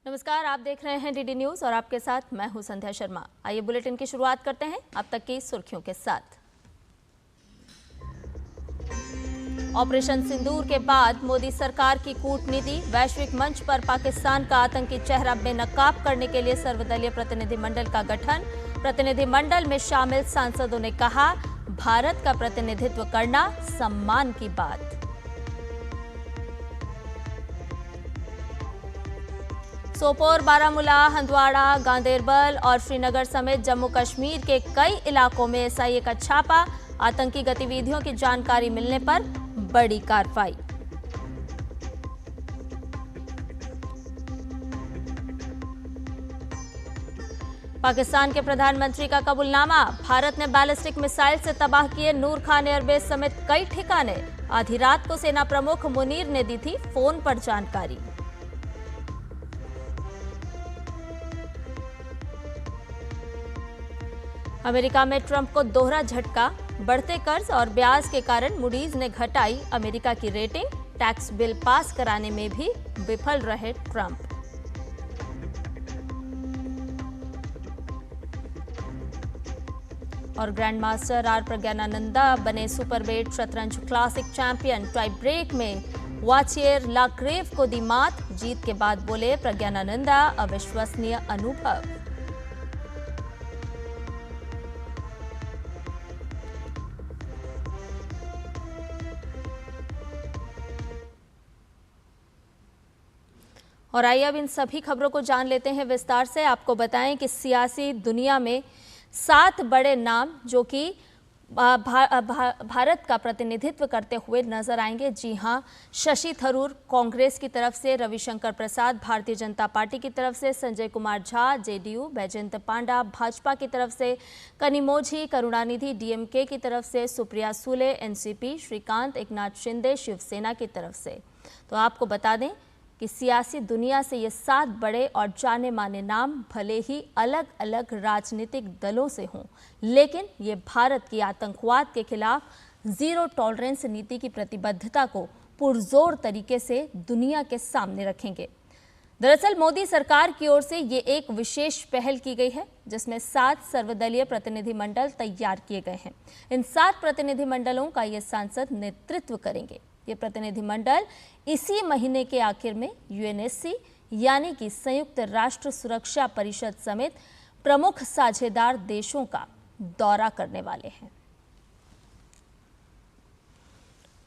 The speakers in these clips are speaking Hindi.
नमस्कार, आप देख रहे हैं डीडी न्यूज और आपके साथ मैं हूं संध्या शर्मा। आइए बुलेटिन की शुरुआत करते हैं अब तक की सुर्खियों के साथ। ऑपरेशन सिंदूर के बाद मोदी सरकार की कूटनीति, वैश्विक मंच पर पाकिस्तान का आतंकी चेहरा बेनकाब करने के लिए सर्वदलीय प्रतिनिधिमंडल का गठन। प्रतिनिधिमंडल में शामिल सांसदों ने कहा, भारत का प्रतिनिधित्व करना सम्मान की बात। सोपोर, बारामूला, हंदवाड़ा, गांदेरबल और श्रीनगर समेत जम्मू कश्मीर के कई इलाकों में एसआईए का छापा। आतंकी गतिविधियों की जानकारी मिलने पर बड़ी कार्रवाई। पाकिस्तान के प्रधानमंत्री का कबूलनामा, भारत ने बैलिस्टिक मिसाइल से तबाह किए नूर खान एयरबेस समेत कई ठिकाने। आधी रात को सेना प्रमुख मुनीर ने दी थी फोन पर जानकारी। अमेरिका में ट्रंप को दोहरा झटका, बढ़ते कर्ज और ब्याज के कारण मूडीज ने घटाई अमेरिका की रेटिंग। टैक्स बिल पास कराने में भी विफल रहे ट्रंप। और ग्रैंड मास्टर आर प्रज्ञानानंदा बने सुपरवेट शतरंज क्लासिक चैंपियन। टाई ब्रेक में वाचियर लाक्रेव को दी मात। जीत के बाद बोले प्रज्ञानानंदा, अविश्वसनीय अनुभव। और आइए अब इन सभी खबरों को जान लेते हैं विस्तार से। आपको बताएं कि सियासी दुनिया में 7 बड़े नाम जो कि भारत का प्रतिनिधित्व करते हुए नजर आएंगे। जी हां, शशि थरूर कांग्रेस की तरफ से, रविशंकर प्रसाद भारतीय जनता पार्टी की तरफ से, संजय कुमार झा जेडीयू, बैजयंत पांडा भाजपा की तरफ से, कनिमोझी करुणानिधि डीएमके की तरफ से, सुप्रिया सुले एनसीपी, श्रीकांत एकनाथ शिंदे शिवसेना की तरफ से। तो आपको बता दें कि सियासी दुनिया से ये 7 बड़े और जाने माने नाम भले ही अलग अलग राजनीतिक दलों से हों, लेकिन ये भारत की आतंकवाद के खिलाफ जीरो टॉलरेंस नीति की प्रतिबद्धता को पुरजोर तरीके से दुनिया के सामने रखेंगे। दरअसल मोदी सरकार की ओर से ये एक विशेष पहल की गई है, जिसमें 7 सर्वदलीय प्रतिनिधिमंडल तैयार किए गए हैं। इन 7 प्रतिनिधिमंडलों का ये सांसद नेतृत्व करेंगे। ये प्रतिनिधिमंडल इसी महीने के आखिर में यूएनएससी यानी कि संयुक्त राष्ट्र सुरक्षा परिषद समेत प्रमुख साझेदार देशों का दौरा करने वाले हैं।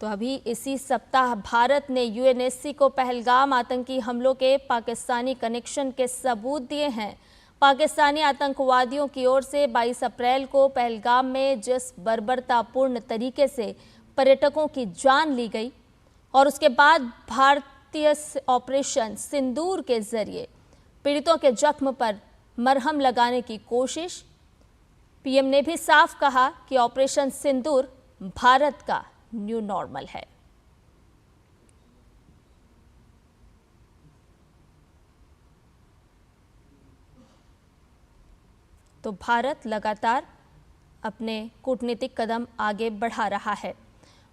तो अभी इसी सप्ताह भारत ने यूएनएससी को पहलगाम आतंकी हमलों के पाकिस्तानी कनेक्शन के सबूत दिए हैं। पाकिस्तानी आतंकवादियों की ओर से 22 अप्रैल को पहलगाम में जिस बर्बरतापूर्ण तरीके से पर्यटकों की जान ली गई और उसके बाद भारतीय ऑपरेशन सिंदूर के जरिए पीड़ितों के जख्म पर मरहम लगाने की कोशिश। पीएम ने भी साफ कहा कि ऑपरेशन सिंदूर भारत का न्यू नॉर्मल है। तो भारत लगातार अपने कूटनीतिक कदम आगे बढ़ा रहा है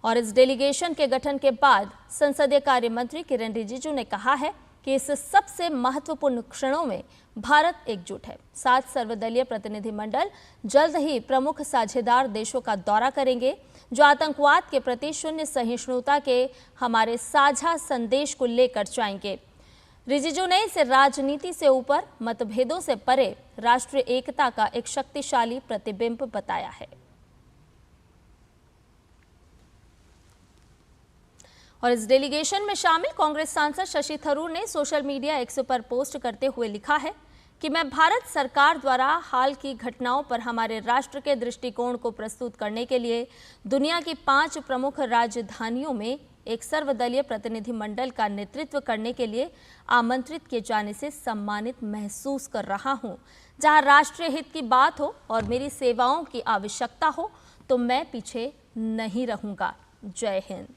और इस डेलीगेशन के गठन के बाद संसदीय कार्य मंत्री किरेन रिजिजू ने कहा है कि इस सबसे महत्वपूर्ण क्षणों में भारत एकजुट है। 7 सर्वदलीय प्रतिनिधिमंडल जल्द ही प्रमुख साझेदार देशों का दौरा करेंगे, जो आतंकवाद के प्रति शून्य सहिष्णुता के हमारे साझा संदेश को लेकर जाएंगे। रिजिजू ने इसे राजनीति से ऊपर, मतभेदों से परे राष्ट्रीय एकता का एक शक्तिशाली प्रतिबिंब बताया है। और इस डेलीगेशन में शामिल कांग्रेस सांसद शशि थरूर ने सोशल मीडिया एक्स पर पोस्ट करते हुए लिखा है कि मैं भारत सरकार द्वारा हाल की घटनाओं पर हमारे राष्ट्र के दृष्टिकोण को प्रस्तुत करने के लिए दुनिया की 5 प्रमुख राजधानियों में एक सर्वदलीय प्रतिनिधिमंडल का नेतृत्व करने के लिए आमंत्रित किए जाने से सम्मानित महसूस कर रहा हूं। जहां राष्ट्रीय हित की बात हो और मेरी सेवाओं की आवश्यकता हो तो मैं पीछे नहीं रहूंगा। जय हिंद।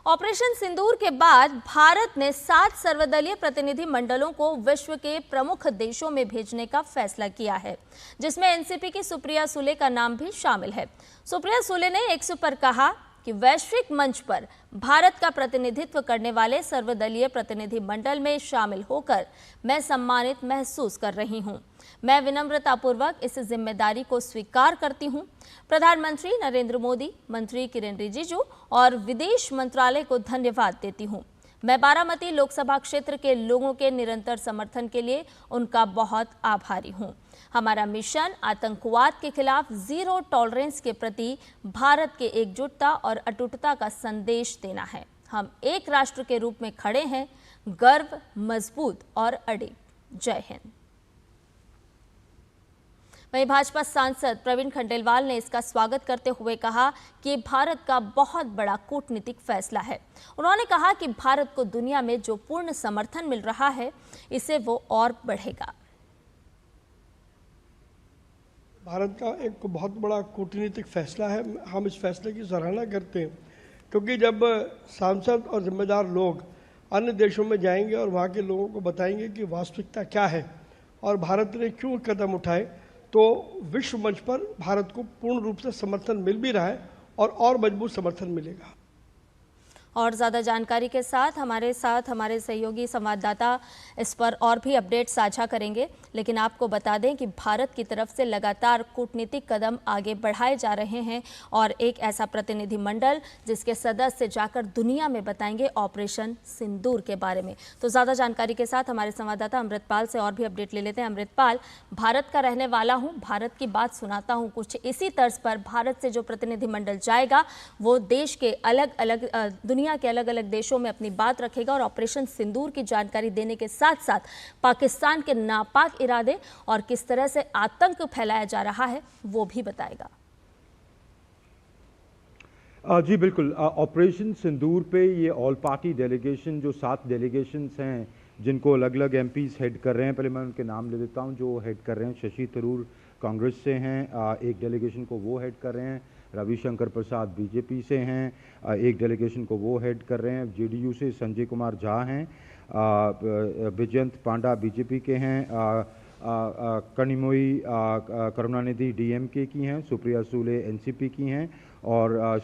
ऑपरेशन सिंदूर के बाद भारत ने 7 सर्वदलीय प्रतिनिधि मंडलों को विश्व के प्रमुख देशों में भेजने का फैसला किया है, जिसमें एनसीपी की सुप्रिया सुले का नाम भी शामिल है। सुप्रिया सुले ने एक्स पर कहा कि वैश्विक मंच पर भारत का प्रतिनिधित्व करने वाले सर्वदलीय प्रतिनिधि मंडल में शामिल होकर मैं सम्मानित महसूस कर रही हूं। मैं विनम्रतापूर्वक इस जिम्मेदारी को स्वीकार करती हूं। प्रधानमंत्री नरेंद्र मोदी, मंत्री किरेन रिजिजू और विदेश मंत्रालय को धन्यवाद देती हूं। मैं बारामती लोकसभा क्षेत्र के लोगों के निरंतर समर्थन के लिए उनका बहुत आभारी हूं। हमारा मिशन आतंकवाद के खिलाफ जीरो टॉलरेंस के प्रति भारत के एकजुटता और अटूटता का संदेश देना है। हम एक राष्ट्र के रूप में खड़े हैं, गर्व, मजबूत और अडिग। जय हिंद। वहीं भाजपा सांसद प्रवीण खंडेलवाल ने इसका स्वागत करते हुए कहा कि भारत का बहुत बड़ा कूटनीतिक फैसला है। उन्होंने कहा कि भारत को दुनिया में जो पूर्ण समर्थन मिल रहा है, इससे वो और बढ़ेगा। भारत का एक बहुत बड़ा कूटनीतिक फैसला है। हम इस फैसले की सराहना करते हैं, क्योंकि जब सांसद और जिम्मेदार लोग अन्य देशों में जाएंगे और वहाँ के लोगों को बताएंगे कि वास्तविकता क्या है और भारत ने क्यों कदम उठाए, तो विश्व मंच पर भारत को पूर्ण रूप से समर्थन मिल भी रहा है और मजबूत समर्थन मिलेगा। और ज़्यादा जानकारी के साथ हमारे सहयोगी संवाददाता इस पर और भी अपडेट साझा करेंगे। लेकिन आपको बता दें कि भारत की तरफ से लगातार कूटनीतिक कदम आगे बढ़ाए जा रहे हैं और एक ऐसा प्रतिनिधि मंडल जिसके सदस्य जाकर दुनिया में बताएंगे ऑपरेशन सिंदूर के बारे में। तो ज़्यादा जानकारी के साथ हमारे संवाददाता अमृतपाल से और भी अपडेट ले लेते हैं। अमृतपाल, भारत का रहने वाला हूँ, भारत की बात सुनाता हूँ, कुछ इसी तर्ज पर भारत से जो प्रतिनिधि मंडल जाएगा वो देश के दुनिया के अलग अलग देशों में अपनी बात रखेगा और ऑपरेशन सिंदूर की जानकारी देने के साथ साथ पाकिस्तान के नापाक इरादे और किस तरह से आतंक फैलाया जा रहा है वो भी बताएगा। जी बिल्कुल, ऑपरेशन सिंदूर पे ये ऑल पार्टी डेलीगेशन, जो 7 डेलीगेशंस हैं जिनको अलग अलग एमपीज हेड कर रहे हैं, पहले मैं उनके नाम ले देता हूं। जो हेड कर रहे हैं, शशि थरूर कांग्रेस से हैं, एक डेलीगेशन को वो हेड कर रहे हैं। रविशंकर प्रसाद बीजेपी से हैं, एक डेलीगेशन को वो हेड कर रहे हैं। जेडीयू से संजय कुमार झा हैं, बैजयंत पांडा बीजेपी के हैं, कनिमोई करुणानिधि डीएमके की हैं, सुप्रिया सुले एनसीपी की हैं और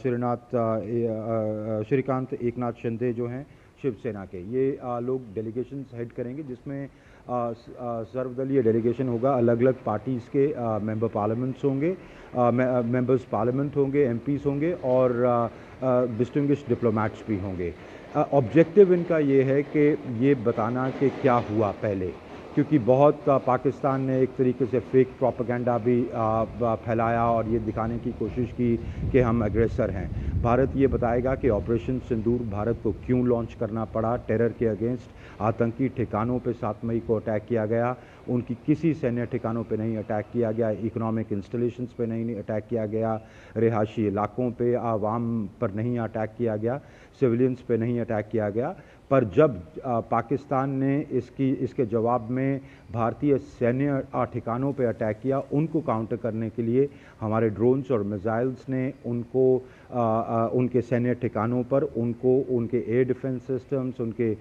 श्रीकांत एकनाथ शिंदे जो हैं शिवसेना के। ये लोग डेलीगेशन हेड करेंगे, जिसमें सर्वदलीय डेलीगेशन होगा। अलग अलग पार्टीज़ के मेंबर पार्लियामेंट्स होंगे, मेंबर्स पार्लियामेंट होंगे, एमपीज होंगे और डिस्टिंग्विश्ड डिप्लोमैट्स भी होंगे। ऑब्जेक्टिव इनका ये है कि ये बताना कि क्या हुआ पहले, क्योंकि बहुत पाकिस्तान ने एक तरीके से फेक प्रोपेगेंडा भी फैलाया और ये दिखाने की कोशिश की कि हम एग्रेसर हैं। भारत ये बताएगा कि ऑपरेशन सिंदूर भारत को क्यों लॉन्च करना पड़ा। टेरर के अगेंस्ट, आतंकी ठिकानों पे 7 मई को अटैक किया गया, उनकी किसी सैन्य ठिकानों पे नहीं अटैक किया गया, इकोनॉमिक इंस्टॉलेशंस पे नहीं अटैक किया गया, रिहायशी इलाकों पे, आवाम पर नहीं अटैक किया गया, सिविलियंस पे नहीं अटैक किया गया। पर जब पाकिस्तान ने इसके जवाब में भारतीय सैन्य ठिकानों पे अटैक किया, उनको काउंटर करने के लिए हमारे ड्रोन्स और मिसाइल्स ने उनके सैन्य ठिकानों पर उनके एयर डिफेंस सिस्टम्स, उनके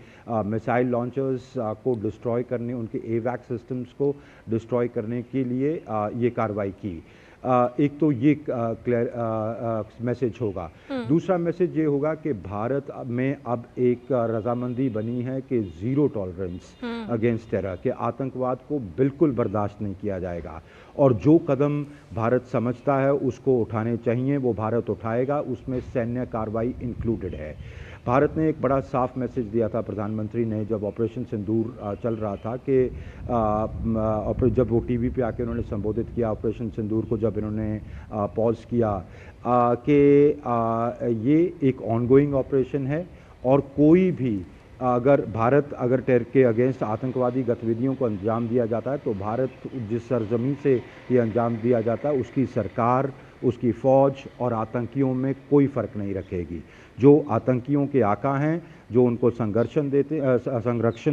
मिसाइल लॉन्चर्स को डिस्ट्रॉय करने, उनके एवैक सिस्टम्स को डिस्ट्रॉय करने के लिए ये कार्रवाई की। एक तो ये मैसेज होगा। दूसरा मैसेज ये होगा कि भारत में अब एक रजामंदी बनी है कि जीरो टॉलरेंस अगेंस्ट टेरर, के आतंकवाद को बिल्कुल बर्दाश्त नहीं किया जाएगा और जो कदम भारत समझता है उसको उठाने चाहिए वो भारत उठाएगा, उसमें सैन्य कार्रवाई इंक्लूडेड है। भारत ने एक बड़ा साफ मैसेज दिया था प्रधानमंत्री ने जब ऑपरेशन सिंदूर चल रहा था कि जब वो टीवी पे आके उन्होंने संबोधित किया ऑपरेशन सिंदूर को, जब इन्होंने पॉज किया कि ये एक ऑनगोइंग ऑपरेशन है और कोई भी भारत अगर टेरर के अगेंस्ट आतंकवादी गतिविधियों को अंजाम दिया जाता है तो भारत जिस सरजमीन से ये अंजाम दिया जाता है उसकी सरकार, उसकी फ़ौज और आतंकियों में कोई फ़र्क नहीं रखेगी। जो आतंकियों के आका हैं, जो उनको संरक्षण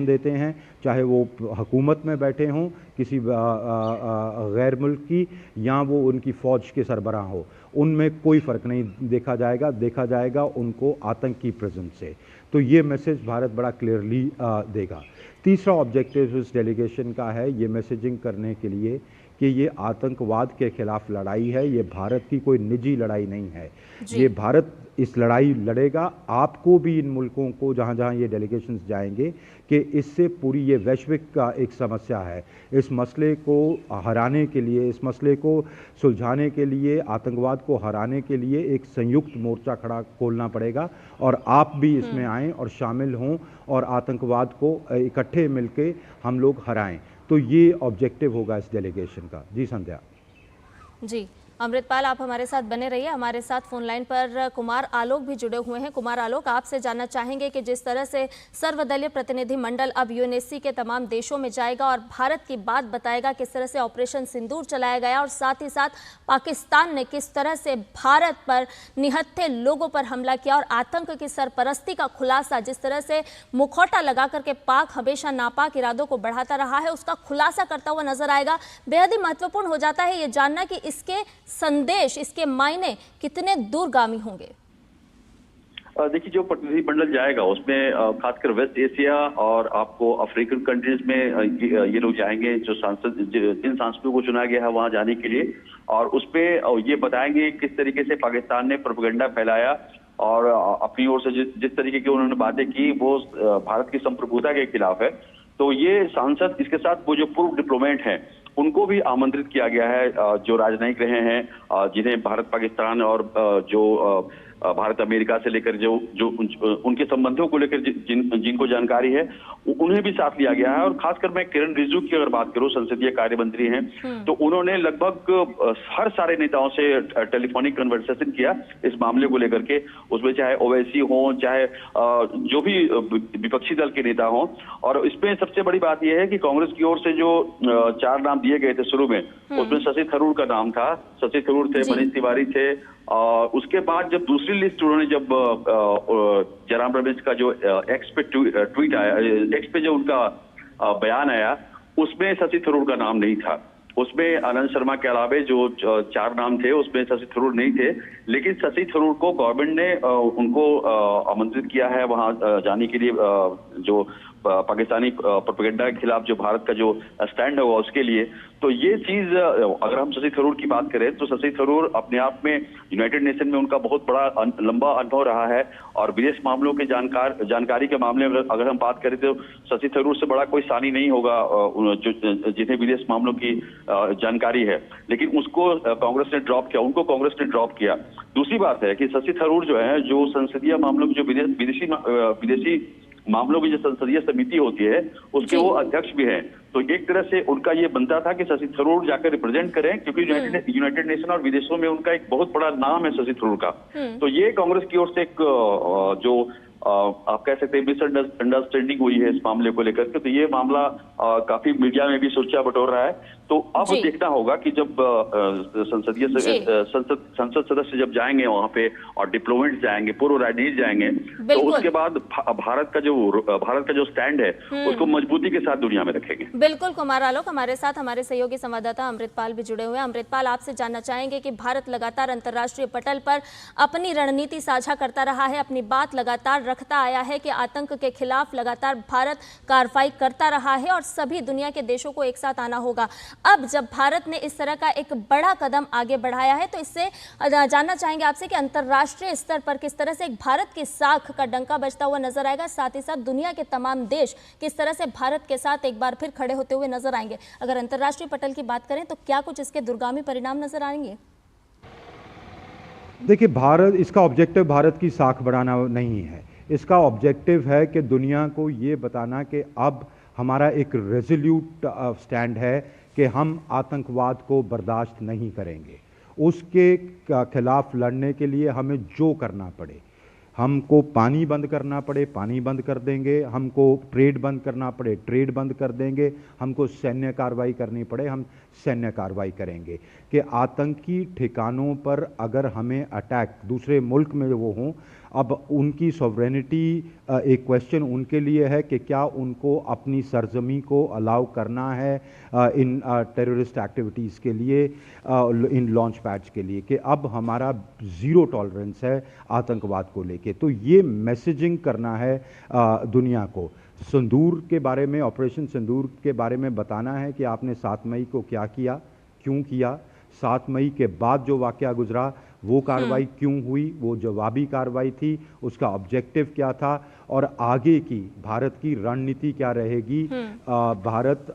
देते हैं, चाहे वो हुकूमत में बैठे हों किसी गैर मुल्क की, या वो उनकी फ़ौज के सरबराह हो, उनमें कोई फ़र्क नहीं देखा जाएगा उनको आतंकी प्रेजेंस से। तो ये मैसेज भारत बड़ा क्लियरली देगा। तीसरा ऑब्जेक्टिव इस डेलीगेशन का है ये मैसेजिंग करने के लिए कि ये आतंकवाद के खिलाफ लड़ाई है, ये भारत की कोई निजी लड़ाई नहीं है। ये भारत इस लड़ाई लड़ेगा। आपको भी इन मुल्कों को जहाँ जहाँ ये डेलीगेशंस जाएंगे कि इससे पूरी ये वैश्विक का एक समस्या है, इस मसले को हराने के लिए, इस मसले को सुलझाने के लिए, आतंकवाद को हराने के लिए एक संयुक्त मोर्चा खोलना पड़ेगा और आप भी इसमें आएँ और शामिल हों और आतंकवाद को इकट्ठे मिलके हम लोग हराएं। तो ये ऑब्जेक्टिव होगा इस डेलीगेशन का। जी संध्या। जी अमृतपाल, आप हमारे साथ बने रहिए। हमारे साथ फोन लाइन पर कुमार आलोक भी जुड़े हुए हैं। कुमार आलोक, आपसे जानना चाहेंगे कि जिस तरह से सर्वदलीय प्रतिनिधि मंडल अब यूएनएससी के तमाम देशों में जाएगा और भारत की बात बताएगा, किस तरह से ऑपरेशन सिंदूर चलाया गया और साथ ही साथ पाकिस्तान ने किस तरह से भारत पर निहत्थे लोगों पर हमला किया और आतंक की सरपरस्ती का खुलासा, जिस तरह से मुखौटा लगा करके पाक हमेशा नापाक इरादों को बढ़ाता रहा है, उसका खुलासा करता हुआ नजर आएगा। बेहद ही महत्वपूर्ण हो जाता है ये जानना कि इसके संदेश, इसके मायने कितने दूरगामी होंगे। देखिए, जो प्रतिनिधि मंडल जाएगा उसमें खासकर वेस्ट एशिया और आपको अफ्रीकन कंट्रीज में ये लोग जाएंगे, जो जिन सांसदों को चुना गया है वहां जाने के लिए, और उसपे ये बताएंगे किस तरीके से पाकिस्तान ने प्रोपेगेंडा फैलाया और अपनी ओर से जिस तरीके की उन्होंने बातें की वो भारत की संप्रभुता के खिलाफ है। तो ये सांसद, इसके साथ वो जो पूर्व डिप्लोमेट हैं उनको भी आमंत्रित किया गया है, जो राजनयिक रहे हैं, जिन्हें भारत पाकिस्तान और जो भारत अमेरिका से लेकर जो उनके संबंधों को लेकर जिनको जानकारी है उन्हें भी साथ लिया गया है। और खासकर मैं किरण रिजिजू की अगर बात करूं, संसदीय कार्य मंत्री हैं, तो उन्होंने लगभग हर सारे नेताओं से टेलीफोनिक कन्वर्सेशन किया इस मामले को लेकर के, उसमें चाहे ओवैसी हो, चाहे जो भी विपक्षी दल के नेता हों। और इसमें सबसे बड़ी बात यह है कि कांग्रेस की ओर से जो 4 नाम दिए गए थे शुरू में, उसमें शशि थरूर का नाम था। शशि थरूर थे, मनीष तिवारी थे, उसके बाद जब दूसरी लिस्ट उन्होंने, जब जयराम रमेश का जो एक्स पे ट्वीट आया, एक्स पे जो उनका बयान आया, उसमें शशि थरूर का नाम नहीं था। उसमें आनंद शर्मा के अलावे जो 4 नाम थे उसमें शशि थरूर नहीं थे। लेकिन शशि थरूर को गवर्नमेंट ने उनको आमंत्रित किया है वहां जाने के लिए, जो पाकिस्तानी प्रोपेगेंडा के खिलाफ जो भारत का जो स्टैंड होगा उसके लिए। तो ये चीज, अगर हम शशि थरूर की बात करें तो शशि थरूर अपने आप में यूनाइटेड नेशन में उनका बहुत बड़ा लंबा अनुभव रहा है, और विदेश मामलों के जानकारी के मामले में अगर हम बात करें तो शशि थरूर से बड़ा कोई सानी नहीं होगा जिन्हें विदेश मामलों की जानकारी है। लेकिन उसको कांग्रेस ने ड्रॉप किया, उनको कांग्रेस ने ड्रॉप किया। दूसरी बात है कि शशि थरूर जो है, जो संसदीय मामलों की जो विदेशी मामलों की जो संसदीय समिति होती है उसके वो अध्यक्ष भी हैं। तो एक तरह से उनका ये बनता था कि शशि थरूर जाकर रिप्रेजेंट करें, क्योंकि यूनाइटेड नेशन और विदेशों में उनका एक बहुत बड़ा नाम है शशि थरूर का। तो ये कांग्रेस की ओर से एक जो आप कह सकते हैं मिसअंडरस्टैंडिंग हुई है इस मामले को लेकर के। तो ये मामला काफी मीडिया में भी सुर्खियां बटोर रहा है। तो अब देखना होगा कि जब संसद सदस्य जब जाएंगे वहां पे और डिप्लोमेट जाएंगे, पूर्व राजनीति जाएंगे, तो उसके बाद भारत का जो स्टैंड है उसको मजबूती के साथ दुनिया में रखेंगे। बिल्कुल कुमार आलोक, हमारे साथ हमारे सहयोगी संवाददाता अमृतपाल भी जुड़े हुए हैं। अमृतपाल, आपसे जानना चाहेंगे कि भारत लगातार अंतर्राष्ट्रीय पटल पर अपनी रणनीति साझा करता रहा है, अपनी बात लगातार रखता आया है कि आतंक के खिलाफ लगातार भारत कार्रवाई करता रहा है और सभी दुनिया के देशों को एक साथ आना होगा। अब जब भारत ने इस तरह का एक बड़ा कदम आगे बढ़ाया है, तो इससे जानना चाहेंगे आपसे कि अंतर्राष्ट्रीय स्तर पर किस तरह से एक भारत की साख का डंका बजता हुआ नजर आएगा, साथ ही साथ दुनिया के तमाम देश किस तरह से भारत के साथ एक बार फिर खड़े होते हुए नजर आएंगे। अगर अंतर्राष्ट्रीय पटल की बात करें तो क्या कुछ इसके दूरगामी परिणाम नजर आएंगे? देखिए, भारत, इसका ऑब्जेक्टिव भारत की साख बढ़ाना नहीं है। इसका ऑब्जेक्टिव है कि दुनिया को ये बताना कि अब हमारा एक रेजोल्यूट स्टैंड है कि हम आतंकवाद को बर्दाश्त नहीं करेंगे। उसके खिलाफ लड़ने के लिए हमें जो करना पड़े, हमको पानी बंद करना पड़े पानी बंद कर देंगे, हमको ट्रेड बंद करना पड़े ट्रेड बंद कर देंगे, हमको सैन्य कार्रवाई करनी पड़े हम सैन्य कार्रवाई करेंगे। कि आतंकी ठिकानों पर अगर हमें अटैक दूसरे मुल्क में वो हों, अब उनकी सॉवरेनिटी एक क्वेश्चन उनके लिए है कि क्या उनको अपनी सरजमी को अलाउ करना है इन टेररिस्ट एक्टिविटीज़ के लिए, इन लॉन्च पैड्स के लिए, कि अब हमारा ज़ीरो टॉलरेंस है आतंकवाद को लेके। तो ये मैसेजिंग करना है दुनिया को। सिंदूर के बारे में, ऑपरेशन सिंदूर के बारे में बताना है कि आपने 7 मई को क्या किया, क्यों किया, 7 मई के बाद जो वाक़या गुजरा वो कार्रवाई क्यों हुई, वो जवाबी कार्रवाई थी, उसका ऑब्जेक्टिव क्या था, और आगे की भारत की रणनीति क्या रहेगी, भारत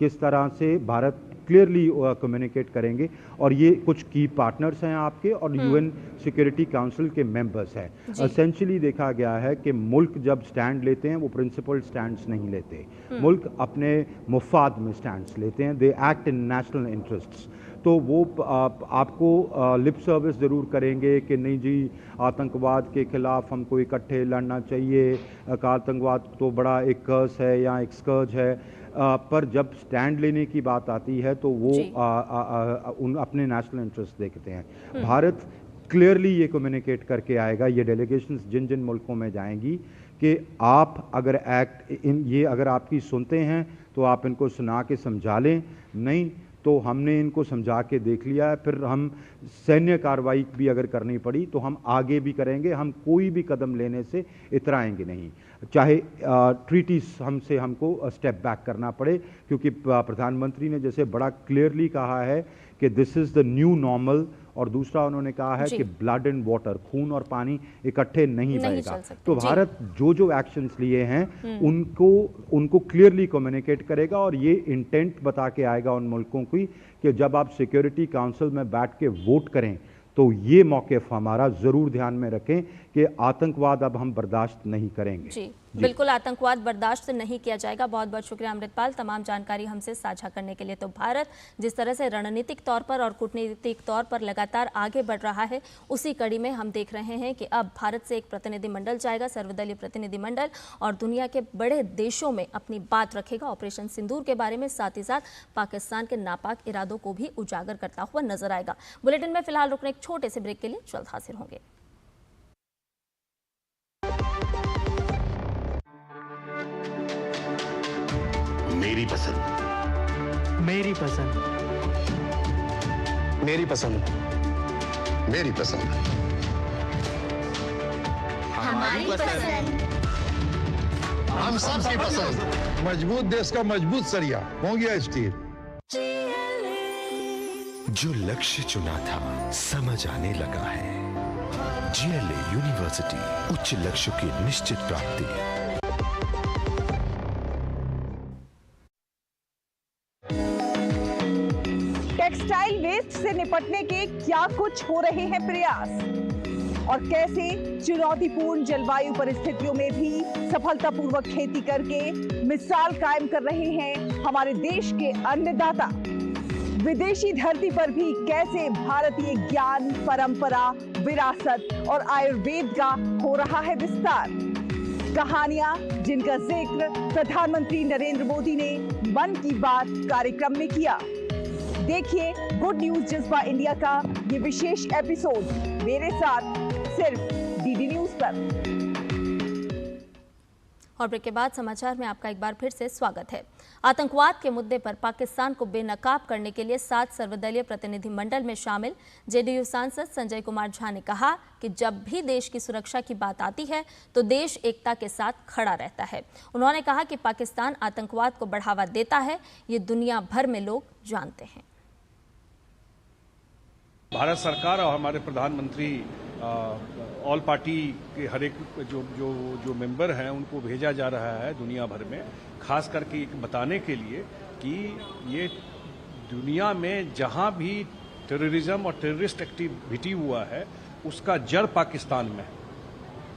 किस तरह से भारत क्लियरली कम्युनिकेट करेंगे। और ये कुछ की पार्टनर्स हैं आपके और यूएन सिक्योरिटी काउंसिल के मेंबर्स हैं। एसेंशियली देखा गया है कि मुल्क जब स्टैंड लेते हैं वो प्रिंसिपल स्टैंड्स नहीं लेते, मुल्क अपने मुफाद में स्टैंड्स लेते हैं, they act in national interests. तो वो आपको लिप सर्विस ज़रूर करेंगे कि नहीं जी आतंकवाद के ख़िलाफ़ हमको इकट्ठे लड़ना चाहिए, आतंकवाद तो बड़ा एक कर्स है या एक स्कर्ज है, पर जब स्टैंड लेने की बात आती है तो वो उन अपने नेशनल इंटरेस्ट देखते हैं। भारत क्लियरली ये कम्युनिकेट करके आएगा, ये डेलीगेशंस जिन जिन मुल्कों में जाएंगी, कि आप अगर ये अगर आपकी सुनते हैं तो आप इनको सुना के समझा लें, नहीं तो हमने इनको समझा के देख लिया है, फिर हम सैन्य कार्रवाई भी अगर करनी पड़ी तो हम आगे भी करेंगे, हम कोई भी कदम लेने से इतराएंगे नहीं, चाहे ट्रीटीज हमको स्टेप बैक करना पड़े। क्योंकि प्रधानमंत्री ने जैसे बड़ा क्लियरली कहा है कि this is the new normal, और दूसरा उन्होंने कहा है कि ब्लड एंड वाटर, खून और पानी इकट्ठे नहीं बहेगा। तो भारत जो जो एक्शंस लिए हैं उनको क्लियरली कम्युनिकेट करेगा, और ये इंटेंट बता के आएगा उन मुल्कों की कि जब आप सिक्योरिटी काउंसिल में बैठ के वोट करें तो ये मौक़िफ़ हमारा ज़रूर ध्यान में रखें कि आतंकवाद अब हम बर्दाश्त नहीं करेंगे। जी बिल्कुल, आतंकवाद बर्दाश्त नहीं किया जाएगा। बहुत बहुत शुक्रिया अमृतपाल, तमाम जानकारी हमसे साझा करने के लिए। तो भारत जिस तरह से रणनीतिक तौर पर और कूटनीतिक तौर पर लगातार आगे बढ़ रहा है, उसी कड़ी में हम देख रहे हैं कि अब भारत से एक प्रतिनिधिमंडल जाएगा, सर्वदलीय प्रतिनिधिमंडल, और दुनिया के बड़े देशों में अपनी बात रखेगा ऑपरेशन सिंदूर के बारे में, साथ ही साथ पाकिस्तान के नापाक इरादों को भी उजागर करता हुआ नजर आएगा। बुलेटिन में फिलहाल रुकने एक छोटे से ब्रेक के लिए जल्द हाजिर होंगे। मेरी पसंद, मेरी पसंद, मेरी पसंद, मेरी पसंद, हमारी पसंद, हम सबकी पसंद। मजबूत देश का मजबूत सरिया हो गया स्टील। जो लक्ष्य चुना था समझ आने लगा है। जीएलए यूनिवर्सिटी, उच्च लक्ष्य की निश्चित प्राप्ति। टेक्सटाइल वेस्ट से निपटने के क्या कुछ हो रहे हैं प्रयास, और कैसे चुनौतीपूर्ण जलवायु परिस्थितियों में भी सफलतापूर्वक खेती करके मिसाल कायम कर रहे हैं हमारे देश के अन्नदाता। विदेशी धरती पर भी कैसे भारतीय ज्ञान, परंपरा, विरासत और आयुर्वेद का हो रहा है विस्तार। कहानियां जिनका जिक्र प्रधानमंत्री नरेंद्र मोदी ने मन की बात कार्यक्रम में किया। देखिए गुड न्यूज जज्बा इंडिया का ये विशेष एपिसोड मेरे साथ सिर्फ डीडी न्यूज पर। और ब्रेक के बाद समाचार में आपका एक बार फिर से स्वागत है। आतंकवाद के मुद्दे पर पाकिस्तान को बेनकाब करने के लिए 7 सर्वदलीय प्रतिनिधिमंडल में शामिल जेडीयू सांसद संजय कुमार झा ने कहा कि जब भी देश की सुरक्षा की बात आती है तो देश एकता के साथ खड़ा रहता है। उन्होंने कहा कि पाकिस्तान आतंकवाद को बढ़ावा देता है, ये दुनिया भर में लोग जानते हैं। भारत सरकार और हमारे प्रधानमंत्री ऑल पार्टी के हर एक जो मेंबर हैं उनको भेजा जा रहा है दुनिया भर में, खास करके बताने के लिए कि ये दुनिया में जहां भी टेररिज्म और टेररिस्ट एक्टिविटी हुआ है उसका जड़ पाकिस्तान में है।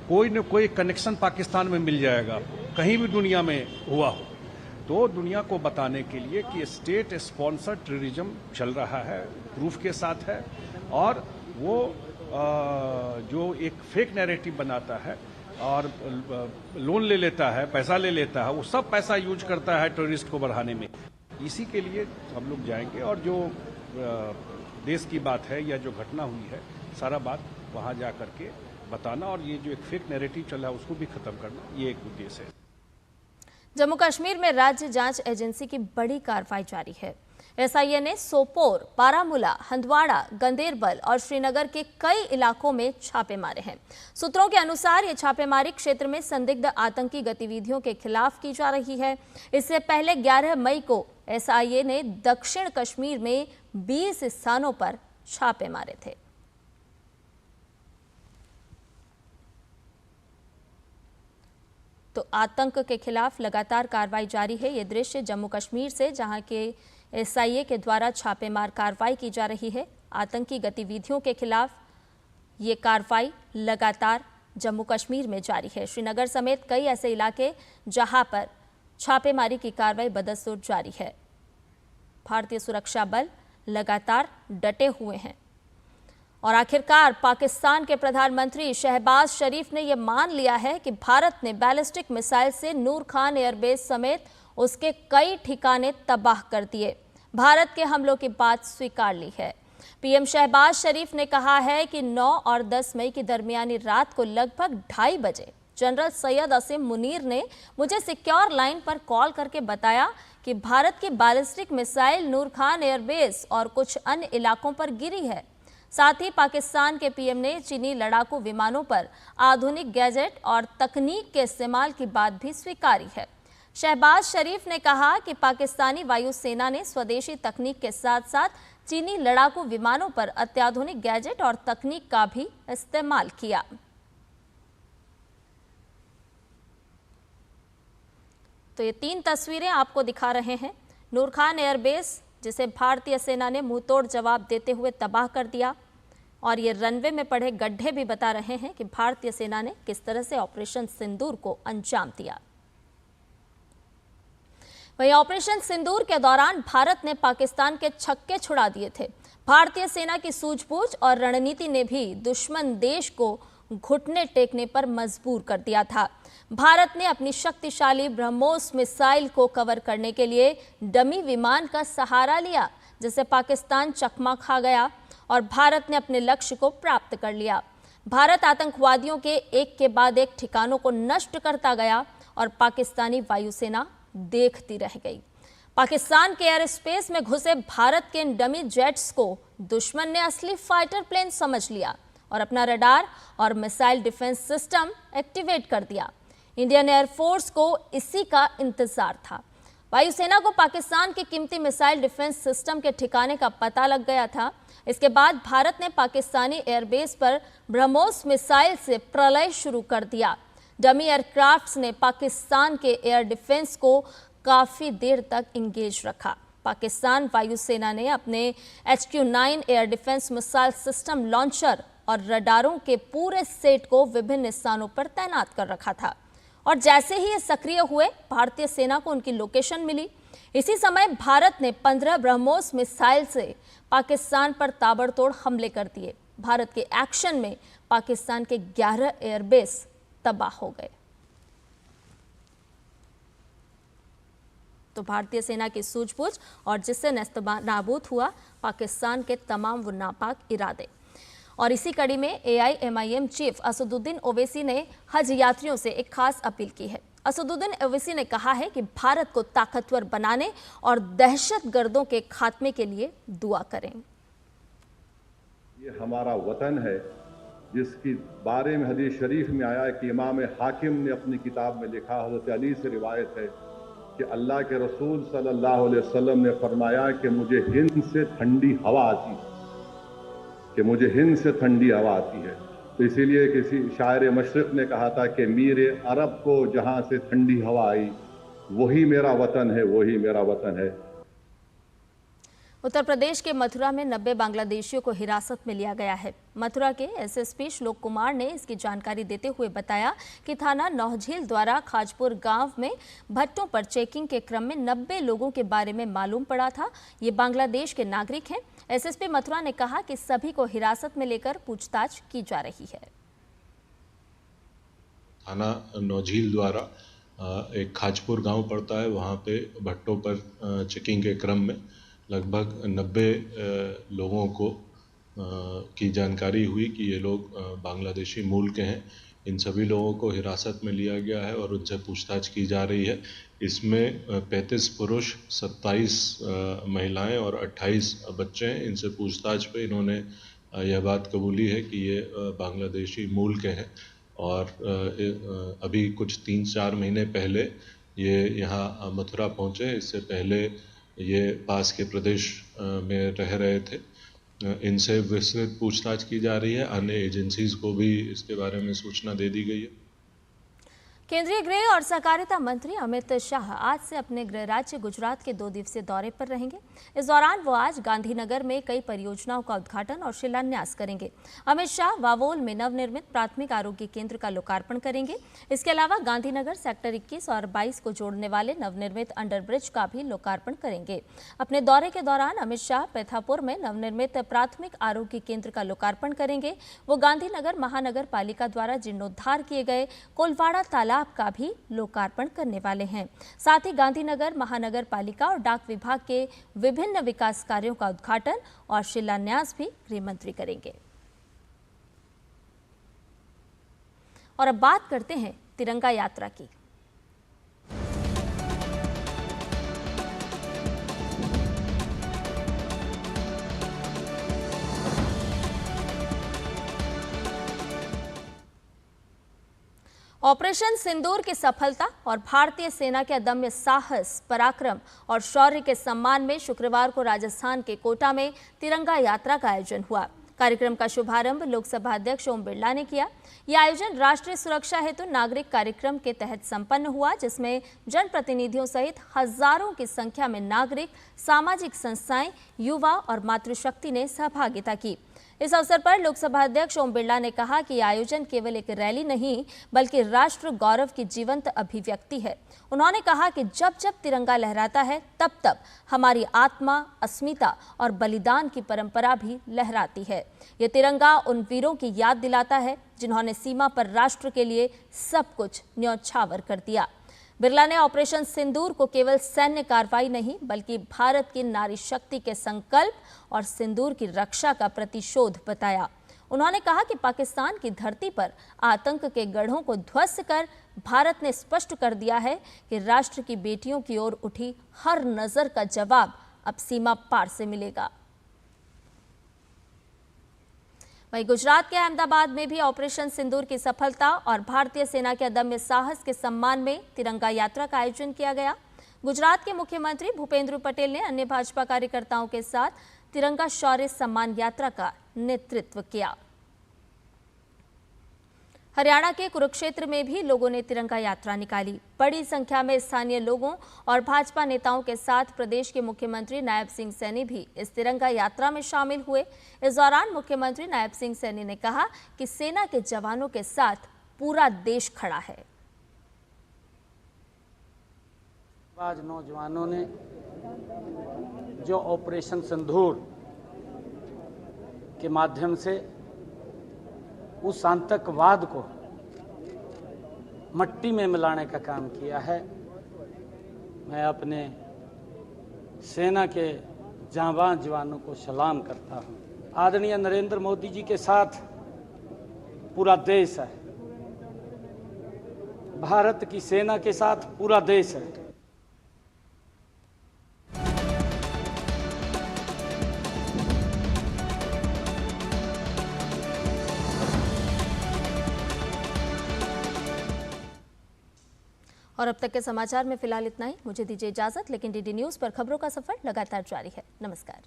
कोई न कोई कनेक्शन पाकिस्तान में मिल जाएगा, कहीं भी दुनिया में हुआ हो तो दुनिया को बताने के लिए कि स्टेट स्पॉन्सर्ड टेररिज्म चल रहा है, प्रूफ के साथ है, और वो जो एक फेक नैरेटिव बनाता है और लोन ले लेता है, पैसा ले लेता है, वो सब पैसा यूज करता है टेररिस्ट को बढ़ाने में। इसी के लिए हम लोग जाएंगे और जो देश की बात है या जो घटना हुई है, सारा बात वहां जा करके बताना और ये जो एक फेक नैरेटिव चल रहा है उसको भी खत्म करना, ये एक उद्देश्य है। जम्मू कश्मीर में राज्य जांच एजेंसी की बड़ी कार्रवाई जारी है। एसआईए ने सोपोर, बारामूला, हंदवाड़ा, गंदेरबल और श्रीनगर के कई इलाकों में छापे मारे हैं। सूत्रों के अनुसार ये छापेमारी क्षेत्र में संदिग्ध आतंकी गतिविधियों के खिलाफ की जा रही है। इससे पहले 11 मई को एसआईए ने दक्षिण कश्मीर में 20 स्थानों पर छापे मारे थे। तो आतंक के खिलाफ लगातार कार्रवाई जारी है। ये दृश्य जम्मू कश्मीर से, जहां के एसआईए के द्वारा छापेमार कार्रवाई की जा रही है। आतंकी गतिविधियों के खिलाफ ये कार्रवाई लगातार जम्मू कश्मीर में जारी है। श्रीनगर समेत कई ऐसे इलाके जहां पर छापेमारी की कार्रवाई बदस्तूर जारी है। भारतीय सुरक्षा बल लगातार डटे हुए हैं और आखिरकार पाकिस्तान के प्रधानमंत्री शहबाज शरीफ ने यह मान लिया है कि भारत ने बैलिस्टिक मिसाइल से नूर खान एयरबेस समेत उसके कई ठिकाने तबाह कर दिए। भारत के हमलों की बात स्वीकार ली है। पीएम शहबाज शरीफ ने कहा है कि 9 और 10 मई की दरमियानी रात को लगभग 2:30 बजे जनरल सैयद असीम मुनीर ने मुझे सिक्योर लाइन पर कॉल करके बताया कि भारत की बैलिस्टिक मिसाइल नूर खान एयरबेस और कुछ अन्य इलाकों पर गिरी है। साथ ही पाकिस्तान के पीएम ने चीनी लड़ाकू विमानों पर आधुनिक गैजेट और तकनीक के इस्तेमाल की बात भी स्वीकारी है। शहबाज शरीफ ने कहा कि पाकिस्तानी वायुसेना ने स्वदेशी तकनीक के साथ साथ चीनी लड़ाकू विमानों पर अत्याधुनिक गैजेट और तकनीक का भी इस्तेमाल किया। तो ये 3 तस्वीरें आपको दिखा रहे हैं। नूर खान एयरबेस, जिसे भारतीय सेना ने मुंहतोड़ जवाब देते हुए तबाह कर दिया, और ये रनवे में पड़े गड्ढे भी बता रहे हैं कि भारतीय सेना ने किस तरह से ऑपरेशन सिंदूर को अंजाम दिया। वहीं ऑपरेशन सिंदूर के दौरान भारत ने पाकिस्तान के छक्के छुड़ा दिए थे। भारतीय सेना की सूझबूझ और रणनीति ने भी दुश्मन देश को घुटने टेकने पर मजबूर कर दिया था। भारत ने अपनी शक्तिशाली ब्रह्मोस मिसाइल को कवर करने के लिए डमी विमान का सहारा लिया, जिससे पाकिस्तान चकमा खा गया और भारत ने अपने लक्ष्य को प्राप्त कर लिया। भारत आतंकवादियों के एक के बाद एक ठिकानों को नष्ट करता गया और पाकिस्तानी वायुसेना देखती रह गई। पाकिस्तान के एयर स्पेस में घुसे भारत के इन डमी जेट्स को दुश्मन ने असली फाइटर प्लेन समझ लिया और अपना रडार और मिसाइल डिफेंस सिस्टम एक्टिवेट कर दिया। इंडियन एयरफोर्स को इसी का इंतजार था। वायुसेना को पाकिस्तान के कीमती मिसाइल डिफेंस सिस्टम के ठिकाने का पता लग गया था। इसके बाद भारत ने पाकिस्तानी एयरबेस पर ब्रह्मोस मिसाइल से प्रलय शुरू कर दिया। डमी एयरक्राफ्ट्स ने पाकिस्तान के एयर डिफेंस को काफी देर तक इंगेज रखा। पाकिस्तान वायुसेना ने अपने HQ-9 air defence missile system launcher और रडारों के पूरे सेट को विभिन्न स्थानों पर तैनात कर रखा था और जैसे ही ये सक्रिय हुए, भारतीय सेना को उनकी लोकेशन मिली। इसी समय भारत ने 15 ब्रह्मोस मिसाइल से पाकिस्तान पर ताबड़तोड़ हमले कर दिए। भारत के एक्शन में पाकिस्तान के 11 एयरबेस तबाह हो गए। तो भारतीय सेना की सूझबूझ और जिससे नेस्तनाबूद हुआ पाकिस्तान के तमाम वो नापाक इरादे। और इसी कड़ी में AIMIM चीफ असदुद्दीन ओवैसी ने हज यात्रियों से एक खास अपील की है। असदुद्दीन ओवैसी ने कहा है कि भारत को ताकतवर बनाने और दहशतगर्दों के खात्मे के लिए दुआ करें। ये हमारा वतन है जिसकी बारे में हदीस शरीफ में आया है कि इमाम हाकिम ने अपनी किताब में लिखा, हज़रत अली से रिवायत है कि अल्लाह के रसूल सल्लल्लाहु अलैहि वसल्लम ने फरमाया कि मुझे हिंद से ठंडी हवा आती है, कि मुझे हिंद से ठंडी हवा आती है। तो इसीलिए किसी शायर मशरिक ने कहा था कि मीर अरब को जहां से ठंडी हवा आई वही मेरा वतन है, वही मेरा वतन है। उत्तर प्रदेश के मथुरा में 90 बांग्लादेशियों को हिरासत में लिया गया है। मथुरा के एसएसपी श्लोक कुमार ने इसकी जानकारी देते हुए बताया कि थाना नौझील द्वारा खाजपुर गांव में भट्टों पर चेकिंग के क्रम में 90 लोगों के बारे में मालूम पड़ा था। ये बांग्लादेश के नागरिक हैं। एसएसपी मथुरा ने कहा कि सभी को हिरासत में लेकर पूछताछ की जा रही है। थाना नौझील द्वारा एक खाजपुर गांव पड़ता है, वहां पे भट्टों पर चेकिंग के क्रम में लगभग 90 लोगों को की जानकारी हुई कि ये लोग बांग्लादेशी मूल के हैं। इन सभी लोगों को हिरासत में लिया गया है और उनसे पूछताछ की जा रही है। इसमें 35 पुरुष, 27 महिलाएं और 28 बच्चे हैं। इनसे पूछताछ पे इन्होंने यह बात कबूली है कि ये बांग्लादेशी मूल के हैं और अभी कुछ 3-4 महीने पहले ये यहाँ मथुरा पहुँचे। इससे पहले ये पास के प्रदेश में रह रहे थे। इनसे विस्तृत पूछताछ की जा रही है। अन्य एजेंसीज को भी इसके बारे में सूचना दे दी गई है। केंद्रीय गृह और सहकारिता मंत्री अमित शाह आज से अपने गृह राज्य गुजरात के 2 दिवसीय दौरे पर रहेंगे। इस दौरान वो आज गांधीनगर में कई परियोजनाओं का उद्घाटन और शिलान्यास करेंगे। अमित शाह वावोल में नवनिर्मित प्राथमिक आरोग्य केंद्र का लोकार्पण करेंगे। इसके अलावा गांधीनगर सेक्टर 21 और 22 को जोड़ने वाले नवनिर्मित अंडरब्रिज का भी लोकार्पण करेंगे। अपने दौरे के दौरान अमित शाह पेथापुर में नवनिर्मित प्राथमिक आरोग्य केंद्र का लोकार्पण करेंगे। वो गांधीनगर महानगर पालिका द्वारा जीर्णोद्धार किए गए कोलवाड़ा तालाब का भी लोकार्पण करने वाले हैं। साथ ही गांधीनगर महानगर पालिका और डाक विभाग के विभिन्न विकास कार्यों का उद्घाटन और शिलान्यास भी गृह मंत्री करेंगे। और अब बात करते हैं तिरंगा यात्रा की। ऑपरेशन सिंदूर की सफलता और भारतीय सेना के अदम्य साहस, पराक्रम और शौर्य के सम्मान में शुक्रवार को राजस्थान के कोटा में तिरंगा यात्रा का आयोजन हुआ। कार्यक्रम का शुभारंभ लोकसभा अध्यक्ष ओम बिरला ने किया। यह आयोजन राष्ट्रीय सुरक्षा हेतु नागरिक कार्यक्रम के तहत संपन्न हुआ, जिसमें जनप्रतिनिधियों सहित हजारों की संख्या में नागरिक, सामाजिक संस्थाएं, युवा और मातृशक्ति ने सहभागिता की। इस अवसर पर लोकसभा अध्यक्ष ओम बिरला ने कहा कि आयोजन केवल एक रैली नहीं बल्कि राष्ट्र गौरव की जीवंत अभिव्यक्ति है। उन्होंने कहा कि जब जब तिरंगा लहराता है तब तब हमारी आत्मा, अस्मिता और बलिदान की परंपरा भी लहराती है। ये तिरंगा उन वीरों की याद दिलाता है जिन्होंने सीमा पर राष्ट्र के लिए सब कुछ न्यौछावर कर दिया। बिरला ने ऑपरेशन सिंदूर को केवल सैन्य कार्रवाई नहीं बल्कि भारत की नारी शक्ति के संकल्प और सिंदूर की रक्षा का प्रतिशोध बताया। उन्होंने कहा कि पाकिस्तान की धरती पर आतंक के गढ़ों को ध्वस्त कर भारत ने स्पष्ट कर दिया है कि राष्ट्र की बेटियों की ओर उठी हर नजर का जवाब अब सीमा पार से मिलेगा। वहीं गुजरात के अहमदाबाद में भी ऑपरेशन सिंदूर की सफलता और भारतीय सेना के अदम्य साहस के सम्मान में तिरंगा यात्रा का आयोजन किया गया। गुजरात के मुख्यमंत्री भूपेंद्र पटेल ने अन्य भाजपा कार्यकर्ताओं के साथ तिरंगा शौर्य सम्मान यात्रा का नेतृत्व किया। हरियाणा के कुरुक्षेत्र में भी लोगों ने तिरंगा यात्रा निकाली। बड़ी संख्या में स्थानीय लोगों और भाजपा नेताओं के साथ प्रदेश के मुख्यमंत्री नायब सिंह सैनी भी इस तिरंगा यात्रा में शामिल हुए। इस दौरान मुख्यमंत्री नायब सिंह सैनी ने कहा कि सेना के जवानों के साथ पूरा देश खड़ा है। आज नौजवानों ने जो ऑपरेशन सिंदूर के माध्यम से उस आतंकवाद को मट्टी में मिलाने का काम किया है, मैं अपने सेना के जांबाज जवानों को सलाम करता हूं। आदरणीय नरेंद्र मोदी जी के साथ पूरा देश है, भारत की सेना के साथ पूरा देश है। और अब तक के समाचार में फिलहाल इतना ही। मुझे दीजिए इजाजत, लेकिन डीडी न्यूज पर खबरों का सफर लगातार जारी है। नमस्कार।